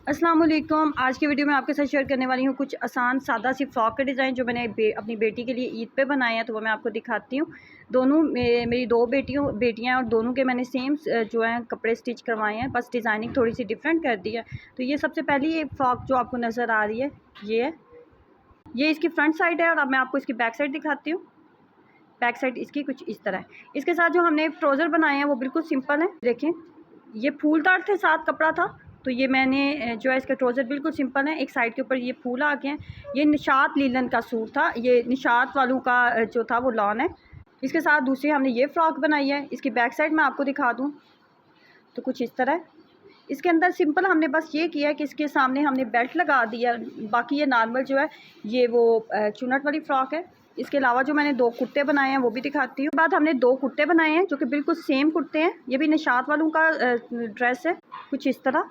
अस्सलाम वालेकुम। आज की वीडियो में आपके साथ शेयर करने वाली हूँ कुछ आसान सादा सी फ़्रॉक का डिज़ाइन जो मैंने अपनी बेटी के लिए ईद पे बनाए हैं, तो वो मैं आपको दिखाती हूँ। दोनों मेरी दो बेटियाँ हैं और दोनों के मैंने सेम जो है कपड़े स्टिच करवाए हैं, बस डिज़ाइनिंग थोड़ी सी डिफरेंट कर दी है। तो ये सबसे पहली ये फ़्रॉक जो आपको नज़र आ रही है ये है, ये इसकी फ्रंट साइड है और अब मैं आपको इसकी बैक साइड दिखाती हूँ। बैक साइड इसकी कुछ इस तरह है। इसके साथ जो हमने ट्राउज़र बनाए हैं वो बिल्कुल सिंपल है। देखें, ये फूलदार थे, साथ कपड़ा था, तो ये मैंने जो है इसका ट्राउज़र बिल्कुल सिंपल है। एक साइड के ऊपर ये फूल आ गए हैं। ये निशात लीलन का सूट था, ये निशात वालों का जो था वो लॉन है। इसके साथ दूसरी हमने ये फ़्रॉक बनाई है। इसकी बैक साइड मैं आपको दिखा दूँ तो कुछ इस तरह। इसके अंदर सिंपल हमने बस ये किया है कि इसके सामने हमने बेल्ट लगा दिया। बाकी ये नॉर्मल जो है ये वो चुनट वाली फ़्रॉक है। इसके अलावा जो मैंने दो कुर्ते बनाए हैं वो भी दिखाती हूँ। बाद हमने दो कुर्ते बनाए हैं जो कि बिल्कुल सेम कुर्ते हैं। ये भी निशात वालों का ड्रेस है, कुछ इस तरह।